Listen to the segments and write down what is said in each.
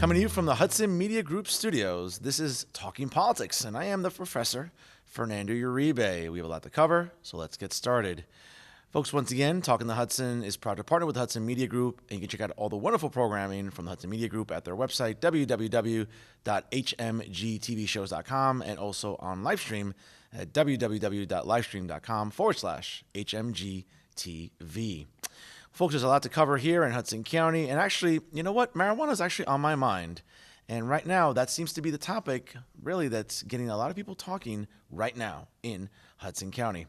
Coming to you from the Hudson Media Group studios, this is Talking Politics, and I am the professor, Fernando Uribe. We have a lot to cover, so let's get started. Folks, once again, Talking the Hudson is proud to partner with the Hudson Media Group, and you can check out all the wonderful programming from the Hudson Media Group at their website, www.hmgtvshows.com, and also on livestream at www.livestream.com/HMGTV. Folks, there's a lot to cover here in Hudson County, and actually, you know what? Marijuana is actually on my mind. And right now, that seems to be the topic, really, that's getting a lot of people talking right now in Hudson County.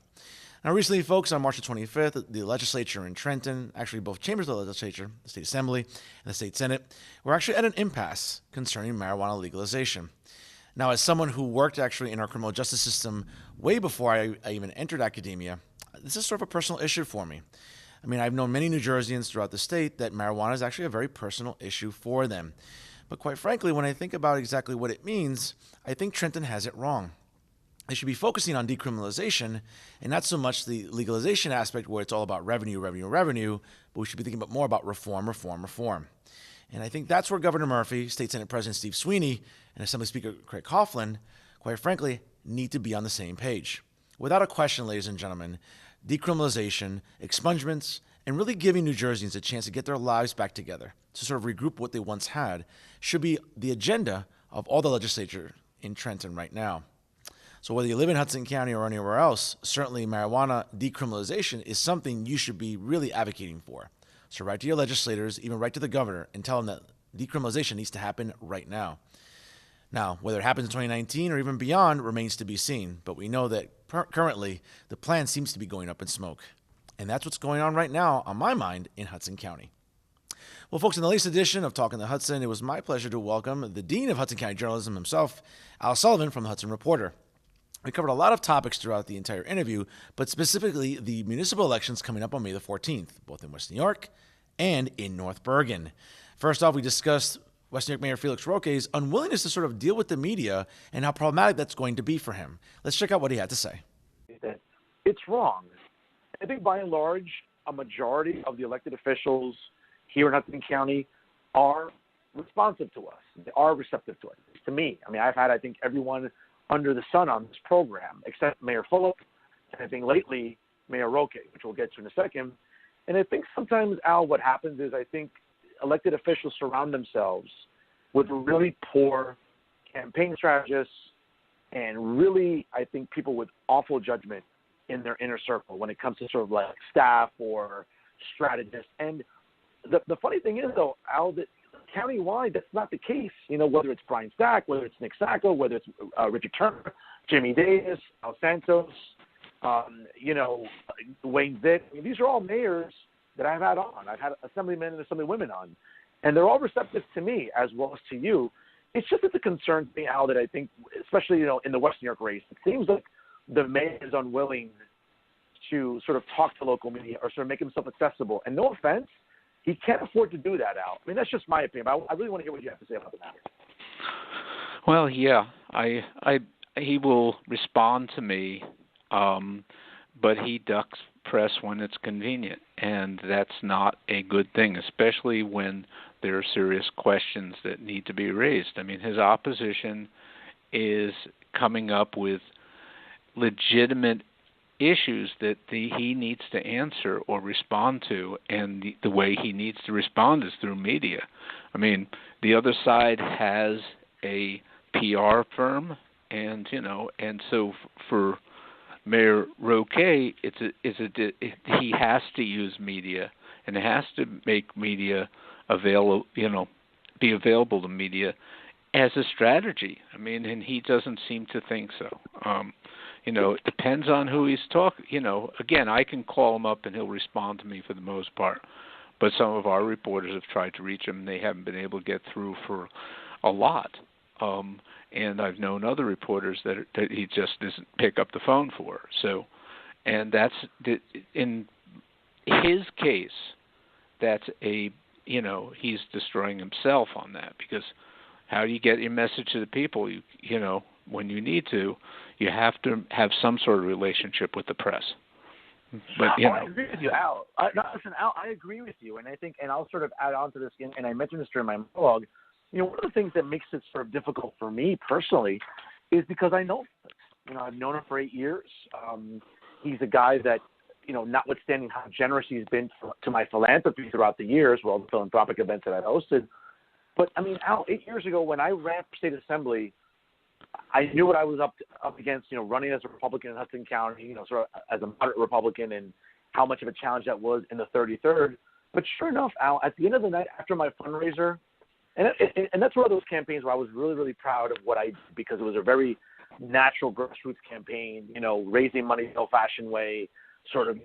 Now, recently, folks, on March the 25th, the legislature in Trenton, actually both chambers of the legislature, the state assembly and the state senate, were actually at an impasse concerning marijuana legalization. Now, as someone who worked actually in our criminal justice system way before I even entered academia, this is sort of a personal issue for me. I mean, I've known many New Jerseyans throughout the state that marijuana is actually a very personal issue for them. But quite frankly, when I think about exactly what it means, I think Trenton has it wrong. They should be focusing on decriminalization and not so much the legalization aspect where it's all about revenue, but we should be thinking more about reform. And I think that's where Governor Murphy, State Senate President Steve Sweeney, and Assembly Speaker Craig Coughlin, quite frankly, need to be on the same page. Without a question, ladies and gentlemen, decriminalization, expungements, and really giving New Jerseyans a chance to get their lives back together, to sort of regroup what they once had, should be the agenda of all the legislature in Trenton right now. So whether you live in Hudson County or anywhere else, certainly marijuana decriminalization is something you should be really advocating for. So write to your legislators, even write to the governor, and tell them that decriminalization needs to happen right now. Now, whether it happens in 2019 or even beyond remains to be seen, but we know that currently the plan seems to be going up in smoke. And that's what's going on right now, on my mind, in Hudson County. Well, folks, in the latest edition of Talking the Hudson, it was my pleasure to welcome the Dean of Hudson County Journalism himself, Sullivan from the Hudson Reporter. We covered a lot of topics throughout the entire interview, but specifically the municipal elections coming up on May the 14th, both in West New York and in North Bergen. First off, we discussed West New York Mayor Felix Roque's unwillingness to sort of deal with the media and how problematic that's going to be for him. Let's check out what he had to say. It's wrong. I think by and large, a majority of the elected officials here in Hudson County are responsive to us. They are receptive to it. To me, I mean, I've had, I think, everyone under the sun on this program, except Mayor Fulop, and I think lately Mayor Roque, which we'll get to in a second. And I think sometimes, Al, what happens is I think elected officials surround themselves with really poor campaign strategists and really, I think, people with awful judgment in their inner circle when it comes to sort of like staff or strategists. And the funny thing is, though, Al, that countywide, that's not the case. You know, whether it's Brian Stack, whether it's Nick Sacco, whether it's Richard Turner, Jimmy Davis, Al Santos, Wayne Vitt. I mean, these are all mayors that I've had on. I've had assemblymen and assemblywomen on. And they're all receptive to me as well as to you. It's just it's a concern to me, Al, that I think, especially, in the West New York race, it seems like the mayor is unwilling to sort of talk to local media or sort of make himself accessible. And no offense, he can't afford to do that, Al. I mean, that's just my opinion. But I really want to hear what you have to say about the matter. Well, yeah, he will respond to me, but he ducks press when it's convenient, and that's not a good thing, especially when there are serious questions that need to be raised. I mean, his opposition is coming up with legitimate issues that he needs to answer or respond to, and the way he needs to respond is through media. I mean, the other side has a PR firm, and so for Mayor Roque, he has to use media, and it has to make media available, be available to media as a strategy. I mean, and he doesn't seem to think so. It depends on who he's talking. Again, I can call him up and he'll respond to me for the most part. But some of our reporters have tried to reach him and they haven't been able to get through for a lot. And I've known other reporters that he just doesn't pick up the phone for. So, and that's in his case. That's he's destroying himself on that, because how do you get your message to the people? When you need to, you have to have some sort of relationship with the press. But I agree with you, Al. Listen, Al, I agree with you, and I think, and I'll sort of add on to this, and I mentioned this during my monologue. one of the things that makes it sort of difficult for me personally is because I know Felix. I've known him for 8 years. He's a guy that, notwithstanding how generous he's been to my philanthropy throughout the years, well, the philanthropic events that I've hosted. But, Al, 8 years ago when I ran for state assembly, I knew what I was up against, running as a Republican in Hudson County, sort of as a moderate Republican, and how much of a challenge that was in the 33rd. But sure enough, Al, at the end of the night after my fundraiser, and that's one of those campaigns where I was really, really proud of what I did because it was a very natural grassroots campaign, raising money the old-fashioned way, sort of,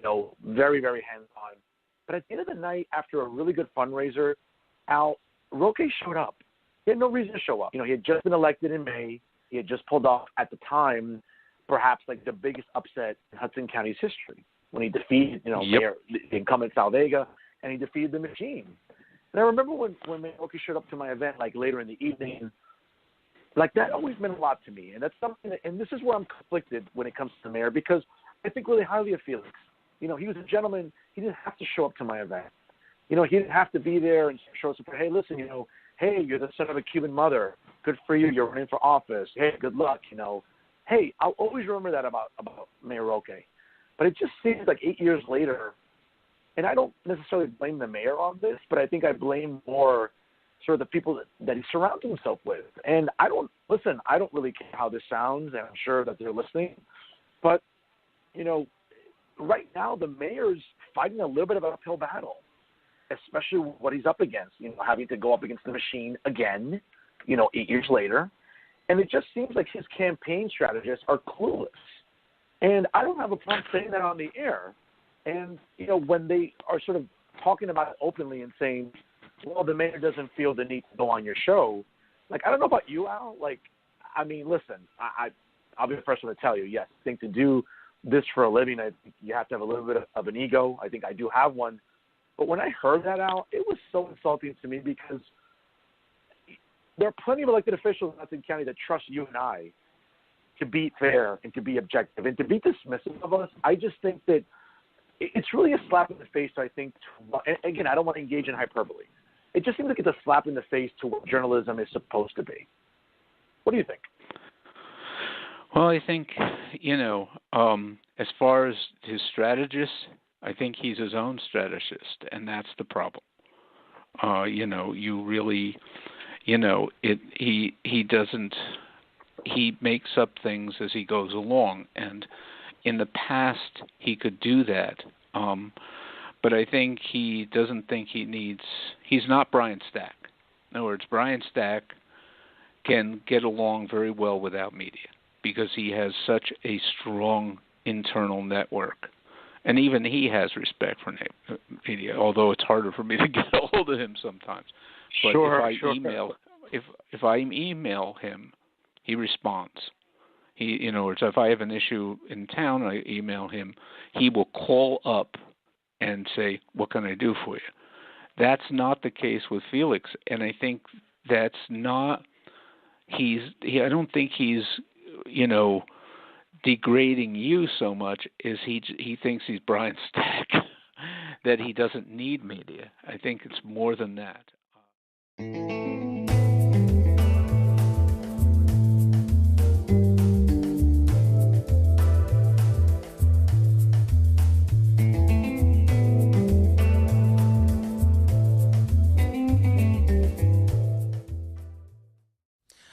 very, very hands-on. But at the end of the night, after a really good fundraiser, Al, Roque showed up. He had no reason to show up. He had just been elected in May. He had just pulled off, at the time, perhaps like the biggest upset in Hudson County's history when he defeated, Mayor, the incumbent Sal Vega, and he defeated the machine. And I remember when Mayor Roque showed up to my event, like later in the evening, like that always meant a lot to me. And that's something and this is where I'm conflicted when it comes to the mayor, because I think really highly of Felix. He was a gentleman. He didn't have to show up to my event. He didn't have to be there and show support. Hey, listen, hey, you're the son of a Cuban mother. Good for you. You're running for office. Hey, good luck. Hey, I'll always remember that about Mayor Roque. But it just seems like 8 years later, and I don't necessarily blame the mayor on this, but I think I blame more sort of the people that he surrounds himself with. And I don't really care how this sounds, and I'm sure that they're listening. But, right now the mayor's fighting a little bit of an uphill battle, especially what he's up against, having to go up against the machine again, 8 years later. And it just seems like his campaign strategists are clueless. And I don't have a problem saying that on the air. And, when they are sort of talking about it openly and saying, well, the mayor doesn't feel the need to go on your show. Like, I don't know about you, Al. Like, listen, I'll be the first one to tell you, yes, I think to do this for a living, I think you have to have a little bit of an ego. I think I do have one. But when I heard that, Al, it was so insulting to me because there are plenty of elected officials in Hudson County that trust you and I to be fair and to be objective and to be dismissive of us. I just think that it's really a slap in the face, I think. And again, I don't want to engage in hyperbole. It just seems like it's a slap in the face to what journalism is supposed to be. What do you think? Well, I think, as far as his strategist, I think he's his own strategist, and that's the problem. You really, he makes up things as he goes along, and in the past he could do that, but I think he doesn't think he's not Brian Stack. In other words, Brian Stack can get along very well without media because he has such a strong internal network. And even he has respect for media, although it's harder for me to get a hold of him sometimes. But if I email him, he responds. If I have an issue in town, I email him. He will call up and say, "What can I do for you?" That's not the case with Felix, and I think that's not. I don't think he's, degrading you so much as he thinks he's Brian Stack, that he doesn't need media. I think it's more than that.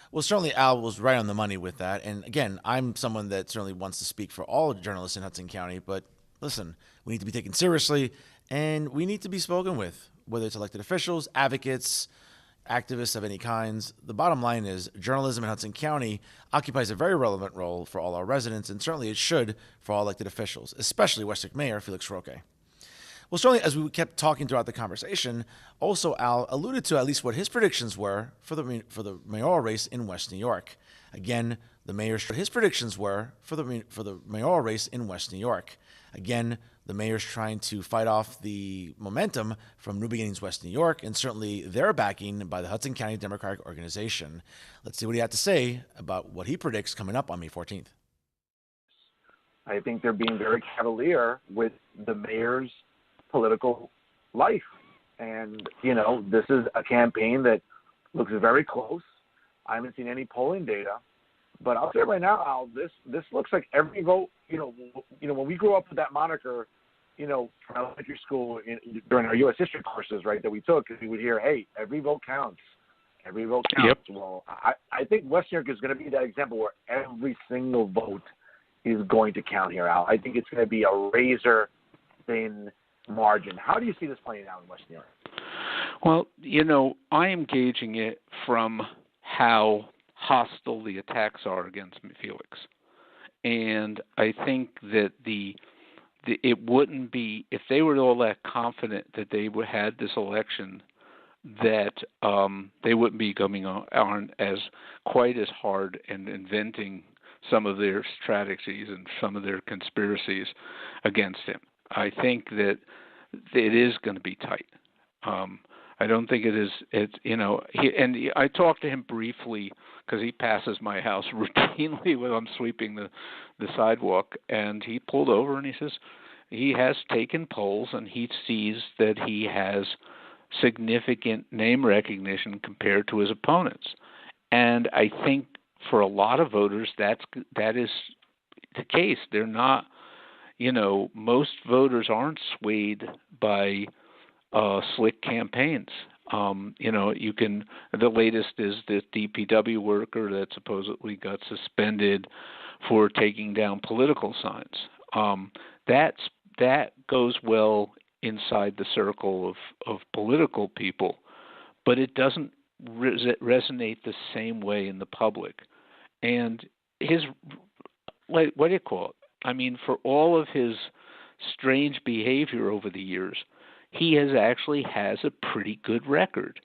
Well, certainly Al was right on the money with that. And again, I'm someone that certainly wants to speak for all journalists in Hudson County. But listen, we need to be taken seriously, and we need to be spoken with, whether it's elected officials, advocates, activists of any kinds. The bottom line is journalism in Hudson County occupies a very relevant role for all our residents, and certainly it should for all elected officials, especially Westwick Mayor Felix Roque. Well, certainly, as we kept talking throughout the conversation, also Al alluded to at least what his predictions were for the mayoral race in West New York. Again, his predictions were for the mayoral race in West New York. Again, the mayor's trying to fight off the momentum from New Beginnings West New York, and certainly their backing by the Hudson County Democratic Organization. Let's see what he had to say about what he predicts coming up on May 14th. I think they're being very cavalier with the mayor's political life. And, this is a campaign that Looks very close. I haven't seen any polling data, but I'll say right now, Al, this looks like every vote. When we grew up with that moniker, from elementary school during our U.S. history courses, right, that we took, we would hear, "Hey, every vote counts. Every vote counts." Yep. Well, I think West New York is going to be that example where every single vote is going to count here, Al. I think it's going to be a razor-thin margin. How do you see this playing out in West New York? Well, I am gauging it from how hostile the attacks are against Felix. And I think that it wouldn't be, if they were all that confident that they had this election, that they wouldn't be coming on as quite as hard and inventing some of their strategies and some of their conspiracies against him. I think that it is going to be tight. I don't think it is. I talked to him briefly because he passes my house routinely when I'm sweeping the sidewalk, and he pulled over and he says he has taken polls and he sees that he has significant name recognition compared to his opponents, and I think for a lot of voters that is the case. They're not. Most voters aren't swayed by slick campaigns. The latest is this DPW worker that supposedly got suspended for taking down political signs. That goes well inside the circle of political people, but it doesn't resonate the same way in the public. And what do you call it? I mean, for all of his strange behavior over the years, he has a pretty good record.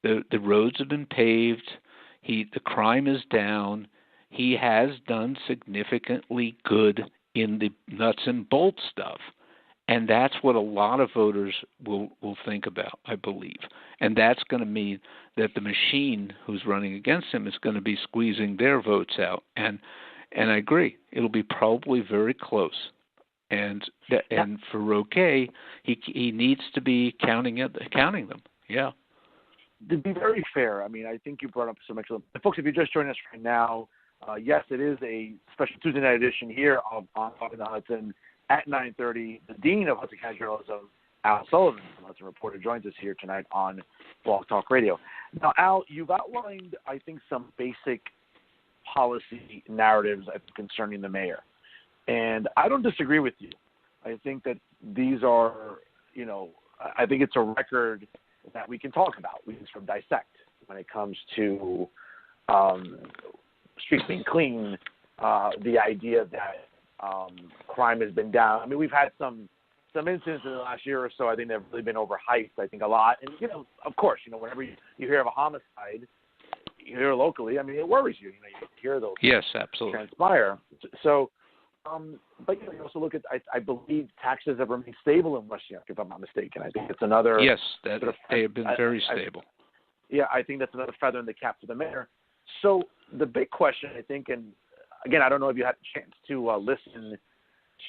The roads have been paved. The crime is down. He has done significantly good in the nuts and bolts stuff, and that's what a lot of voters will think about, I believe. And that's going to mean that the machine who's running against him is going to be squeezing their votes out. And I agree, it'll be probably very close. And for Roque, he needs to be counting them. Yeah. To be very fair, I mean, I think you brought up some excellent. Folks, if you're just joining us right now, yes, it is a special Tuesday night edition here on Talking the Hudson at 9:30. The Dean of Hudson County Journalism, Al Sullivan from Hudson Reporter, joins us here tonight on Blog Talk Radio. Now, Al, you've outlined, I think, some basic policy narratives concerning the mayor. And I don't disagree with you. I think that these are, I think it's a record that we can talk about. We can sort of dissect when it comes to streets being clean, the idea that crime has been down. I mean, we've had some incidents in the last year or so. I think they've really been overhyped, I think, a lot. And, of course, whenever you hear of a homicide here locally, I mean, it worries you. You hear those yes, absolutely. transpire. So, but you also look at, I believe taxes have remained stable in West New York, if I'm not mistaken. I think it's another. Yes, they have been very stable. I think that's another feather in the cap for the mayor. So the big question, I think, and again, I don't know if you had a chance to listen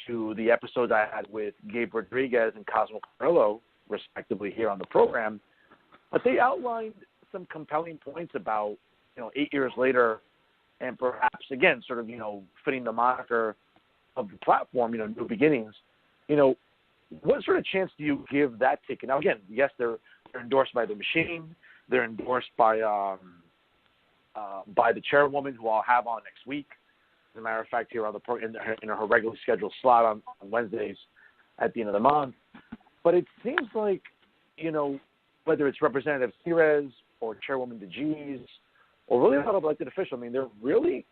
to the episodes I had with Gabe Rodriguez and Cosmo Carrillo, respectively, here on the program, but they outlined some compelling points about, 8 years later, and perhaps, again, sort of, fitting the moniker of the platform, New Beginnings, what sort of chance do you give that ticket? Now, again, yes, they're endorsed by the machine. They're endorsed by the chairwoman, who I'll have on next week. As a matter of fact, here on the in her regularly scheduled slot on Wednesdays at the end of the month. But it seems like, whether it's Representative Cirez or Chairwoman DeGees or really a lot of elected officials, I mean, they're really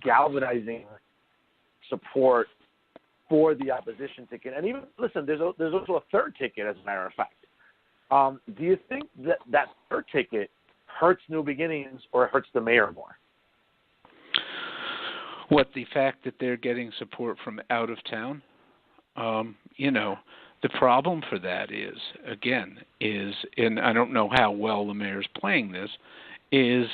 galvanizing support for the opposition ticket. And even, listen, there's also a third ticket, as a matter of fact. Do you think that third ticket hurts New Beginnings or hurts the mayor more? What, the fact that they're getting support from out of town? The problem for that is, and I don't know how well the mayor's playing this, is,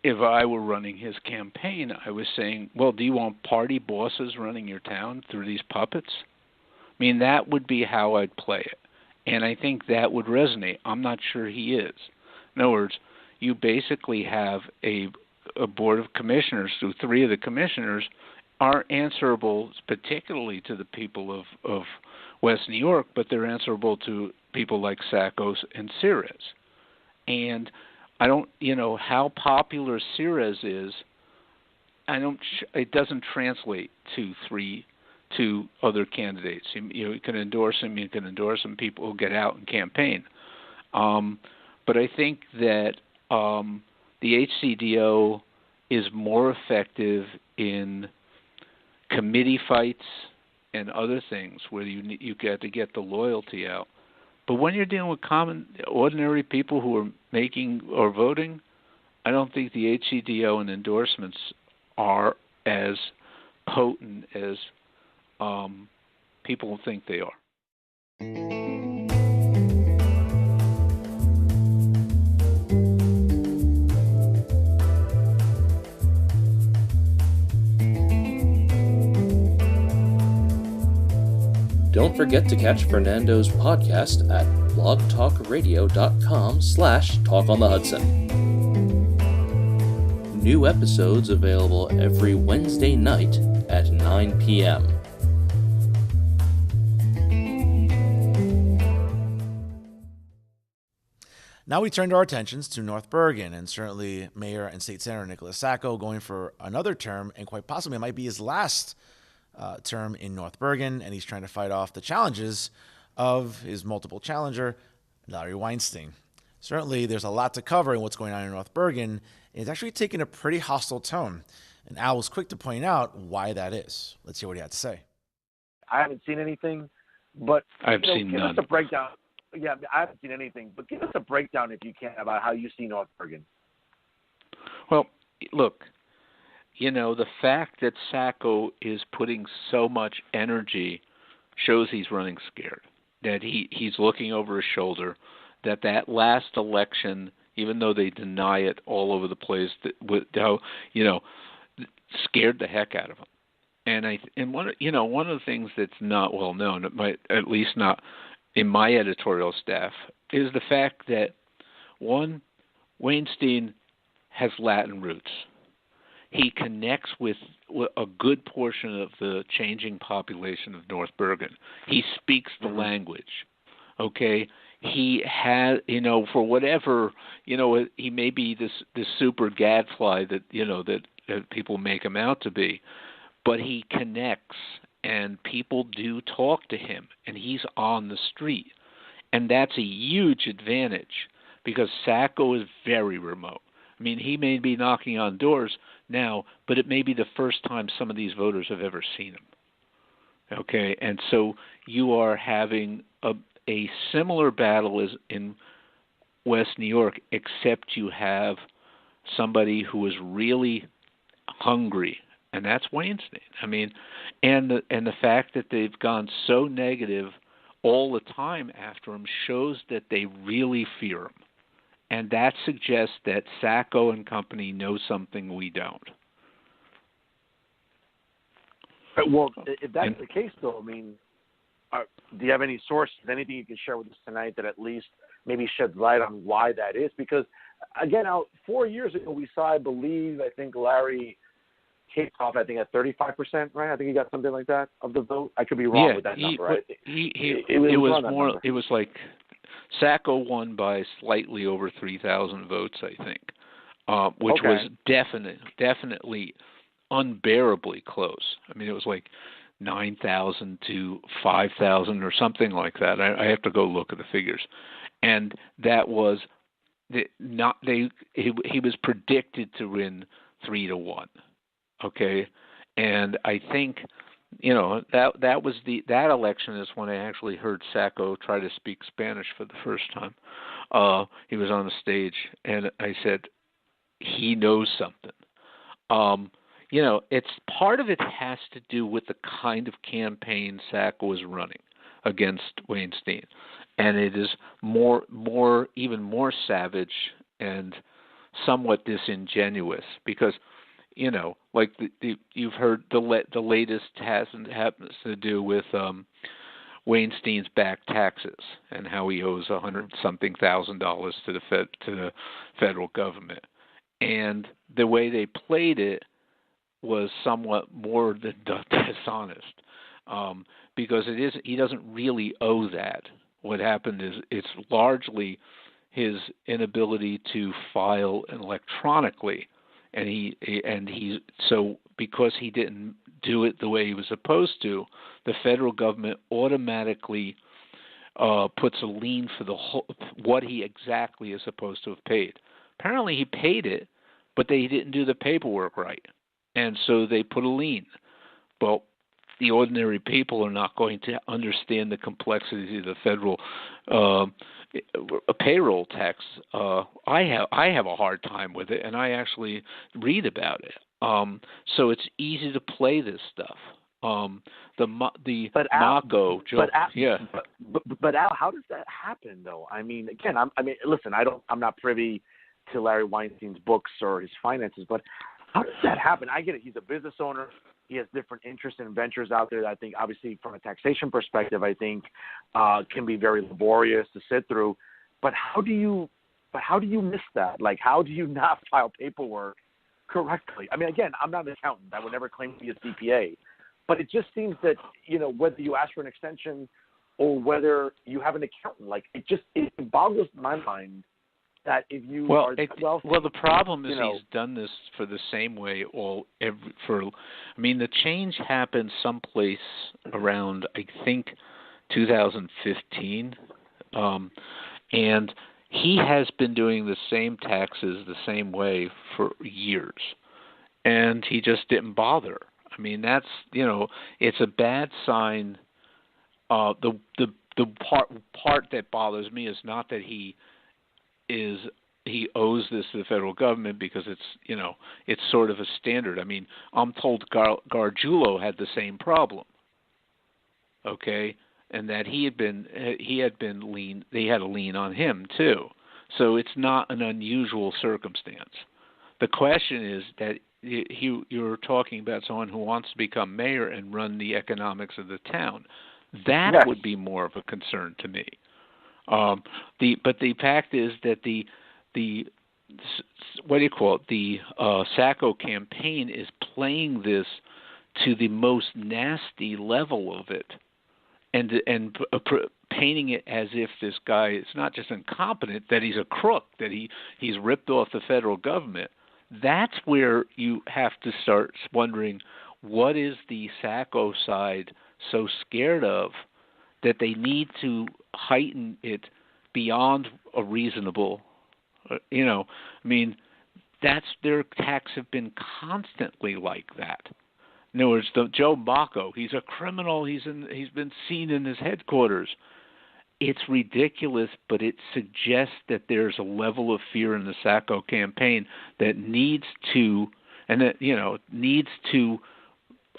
if I were running his campaign, I was saying, well, do you want party bosses running your town through these puppets? I mean, that would be how I'd play it. And I think that would resonate. I'm not sure he is. In other words, you basically have a board of commissioners, so 3 of the commissioners are answerable particularly to the people of West New York, but they're answerable to people like Sackos and Sires. And I don't, how popular Sires is, it doesn't translate to other candidates. You can endorse him, people will get out and campaign. But I think that the HCDO is more effective in committee fights and other things where you get to get the loyalty out. But when you're dealing with ordinary people who are making or voting, I don't think the HCDO and endorsements are as potent as people think they are. Don't forget to catch Fernando's podcast at blogtalkradio.com/talkonthehudson. New episodes available every Wednesday night at 9 p.m. Now we turned our attentions to North Bergen, and certainly Mayor and State Senator Nicholas Sacco going for another term, and quite possibly it might be his last term in North Bergen, and he's trying to fight off the challenges of his multiple challenger, Larry Weinstein. Certainly, there's a lot to cover in what's going on in North Bergen, and it's actually taken a pretty hostile tone. And Al was quick to point out why that is. Let's hear what he had to say. I haven't seen anything, but I've seen give none. us a breakdown. Yeah, I haven't seen anything, but give us a breakdown, if you can, about how you see North Bergen. Well, look, the fact that Sacco is putting so much energy shows he's running scared, that he's looking over his shoulder, that last election, even though they deny it all over the place, scared the heck out of him. And one of the things that's not well known, at least not in my editorial staff, is the fact that, one, Weinstein has Latin roots. He connects with a good portion of the changing population of North Bergen. He speaks the language. Okay, he has, for whatever, he may be this super gadfly that people make him out to be, but he connects, and people do talk to him, and he's on the street, and that's a huge advantage because Sacco is very remote. I mean, he may be knocking on doors now, but it may be the first time some of these voters have ever seen him. Okay, and so you are having a similar battle as in West New York, except you have somebody who is really hungry, and that's Weinstein. I mean, and the fact that they've gone so negative all the time after him shows that they really fear him. And that suggests that Sacco and company know something we don't. Well, if that's the case, though, I mean, do you have any sources, anything you can share with us tonight that at least maybe sheds light on why that is? Because, again, 4 years ago we saw, I think Larry kicked off, at 35%, right? I think he got something like that of the vote. I could be wrong with that number. It was like Sacco won by slightly over 3,000 votes, I think, which was definitely unbearably close. I mean, it was like 9,000 to 5,000 or something like that. I have to go look at the figures, and that was he was predicted to win 3-1. Okay, and I think that was that election is when I actually heard Sacco try to speak Spanish for the first time. He was on the stage, and I said, he knows something. It's part of it has to do with the kind of campaign Sacco is running against Weinstein, and it is even more savage and somewhat disingenuous because. Like you've heard the latest happens to do with Weinstein's back taxes and how he owes $100-something thousand to the federal government. And the way they played it was somewhat more than dishonest, because he doesn't really owe that. What happened is it's largely his inability to file electronically, and so because he didn't do it the way he was supposed to, the federal government automatically puts a lien for what he exactly is supposed to have paid. Apparently he paid it, but they didn't do the paperwork right, and so they put a lien. Well, the ordinary people are not going to understand the complexities of the federal payroll tax. I have a hard time with it, and I actually read about it. So it's easy to play this stuff. But Al, how does that happen though? I mean, again, listen, I'm not privy to Larry Weinstein's books or his finances, but how does that happen? I get it. He's a business owner. He has different interests and ventures out there that I think, obviously, from a taxation perspective, I think can be very laborious to sit through. But how do you miss that? Like, how do you not file paperwork correctly? I mean, again, I'm not an accountant. I would never claim to be a CPA. But it just seems that, whether you ask for an extension or whether you have an accountant, like, it boggles my mind that if you the problem is he's done this for the same way the change happened someplace around, I think, 2015, and he has been doing the same taxes the same way for years, and he just didn't bother. I mean, that's it's a bad sign. The part that bothers me is not that he owes this to the federal government, because it's sort of a standard. I mean, I'm told Gargiulo had the same problem. Okay, and that they had a lien on him too. So it's not an unusual circumstance. The question is that you're talking about someone who wants to become mayor and run the economics of the town. That would be more of a concern to me. But the fact is that the Sacco campaign is playing this to the most nasty level of it, and painting it as if this guy is not just incompetent, that he's a crook, that he's ripped off the federal government. That's where you have to start wondering, what is the Sacco side so scared of that they need to heighten it beyond a reasonable, that's their attacks have been constantly like that. In other words, Joe Bacco, he's a criminal. He's been seen in his headquarters. It's ridiculous, but it suggests that there's a level of fear in the Sacco campaign that needs to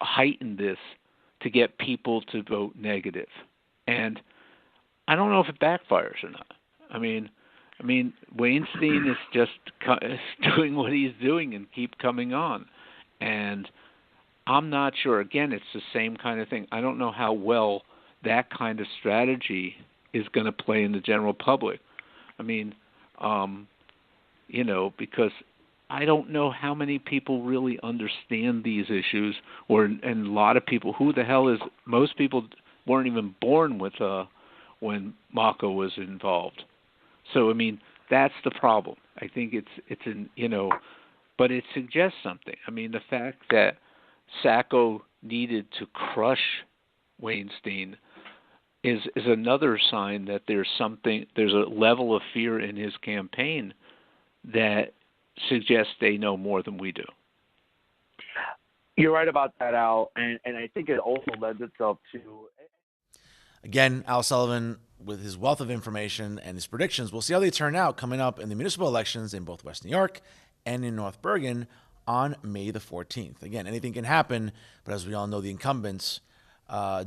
heighten this to get people to vote negative. And I don't know if it backfires or not. I mean, Weinstein is just doing what he's doing and keep coming on. And I'm not sure. Again, it's the same kind of thing. I don't know how well that kind of strategy is going to play in the general public. I mean, because I don't know how many people really understand these issues, and a lot of people, most people weren't even born with when Mako was involved. So, I mean, that's the problem. I think but it suggests something. I mean, the fact that Sacco needed to crush Weinstein is another sign that there's a level of fear in his campaign that suggests they know more than we do. You're right about that, Al, and I think it also lends itself to... Again, Al Sullivan, with his wealth of information and his predictions, we'll see how they turn out coming up in the municipal elections in both West New York and in North Bergen on May the 14th. Again, anything can happen, but as we all know, the incumbents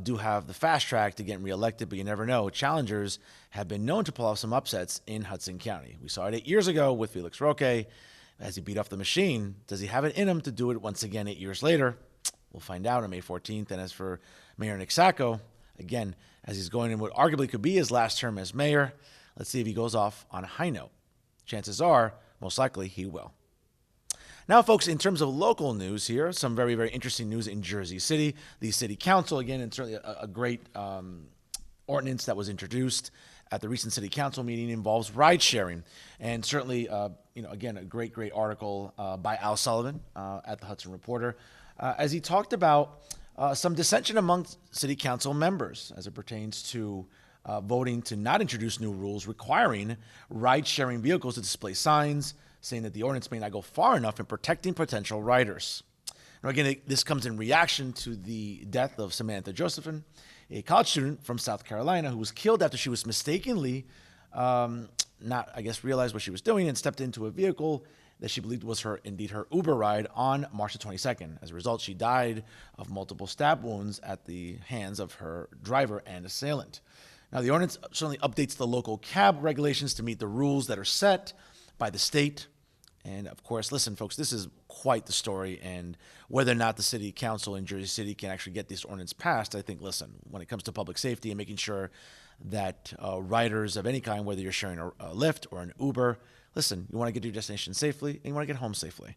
do have the fast track to getting reelected, but you never know. Challengers have been known to pull off some upsets in Hudson County. We saw it 8 years ago with Felix Roque as he beat off the machine. Does he have it in him to do it once again 8 years later? We'll find out on May 14th. And as for Mayor Nick Sacco, again, as he's going in what arguably could be his last term as mayor. Let's see if he goes off on a high note. Chances are, most likely, he will. Now, folks, in terms of local news here, some very, very interesting news in Jersey City. The city council, again, and certainly a great ordinance that was introduced at the recent city council meeting involves ride sharing. And certainly, again, a great, great article by Al Sullivan at the Hudson Reporter as he talked about some dissension among city council members as it pertains to voting to not introduce new rules requiring ride-sharing vehicles to display signs, saying that the ordinance may not go far enough in protecting potential riders. Now, again, this comes in reaction to the death of Samantha Josephson, a college student from South Carolina who was killed after she was mistakenly realized what she was doing and stepped into a vehicle that she believed was her Uber ride on March the 22nd. As a result, she died of multiple stab wounds at the hands of her driver and assailant. Now, the ordinance certainly updates the local cab regulations to meet the rules that are set by the state. And of course, listen, folks, this is quite the story. And whether or not the city council in Jersey City can actually get this ordinance passed, I think, listen, when it comes to public safety and making sure that riders of any kind, whether you're sharing a Lyft or an Uber, listen, you want to get to your destination safely and you want to get home safely.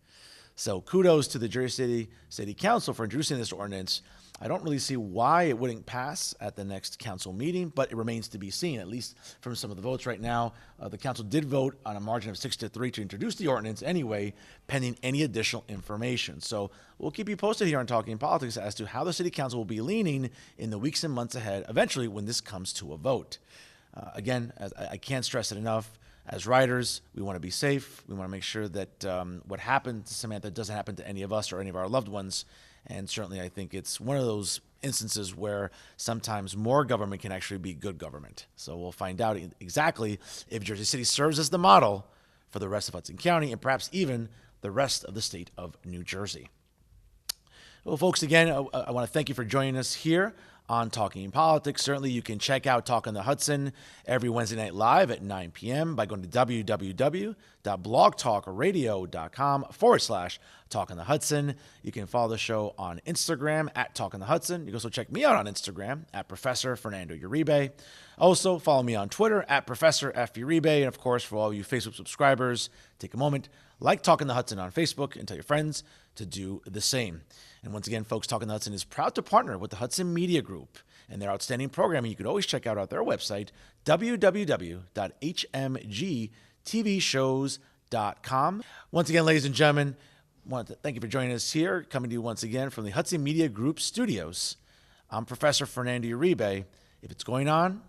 So kudos to the Jersey City Council for introducing this ordinance. I don't really see why it wouldn't pass at the next council meeting, but it remains to be seen, at least from some of the votes right now. The council did vote on a margin of 6-3 to introduce the ordinance anyway, pending any additional information. So we'll keep you posted here on Talking Politics as to how the city council will be leaning in the weeks and months ahead, eventually when this comes to a vote. Again, as I can't stress it enough, as riders, we want to be safe. We want to make sure that what happened to Samantha doesn't happen to any of us or any of our loved ones. And certainly I think it's one of those instances where sometimes more government can actually be good government. So we'll find out exactly if Jersey City serves as the model for the rest of Hudson County and perhaps even the rest of the state of New Jersey. Well, folks, again, I want to thank you for joining us here on Talking Politics. Certainly, you can check out Talk on the Hudson every Wednesday night live at 9 p.m. by going to www.blogtalkradio.com/Talk on the Hudson. You can follow the show on Instagram at Talk on the Hudson. You can also check me out on Instagram at Professor Fernando Uribe. Also, follow me on Twitter at Professor F. Uribe. And of course, for all you Facebook subscribers, take a moment, like Talk on the Hudson on Facebook and tell your friends to do the same. And once again, folks, Talking the Hudson is proud to partner with the Hudson Media Group and their outstanding programming. You can always check out their website, www.hmgtvshows.com. Once again, ladies and gentlemen, I want to thank you for joining us here, coming to you once again from the Hudson Media Group studios. I'm Professor Fernando Uribe. If it's going on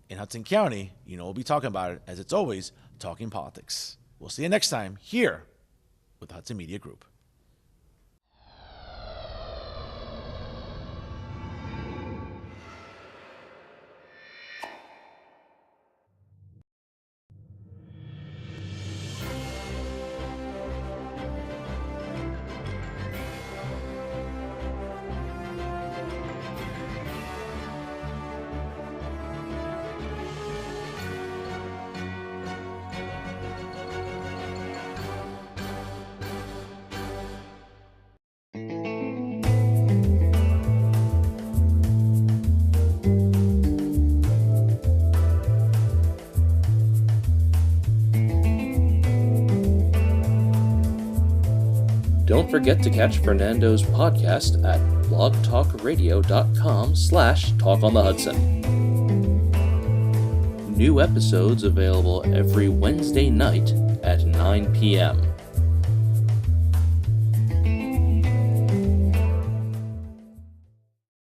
in Hudson County, you know we'll be talking about it, as it's always Talking Politics. We'll see you next time here with the Hudson Media Group. Don't forget to catch Fernando's podcast at blogtalkradio.com/Talk on the Hudson. New episodes available every Wednesday night at 9 p.m.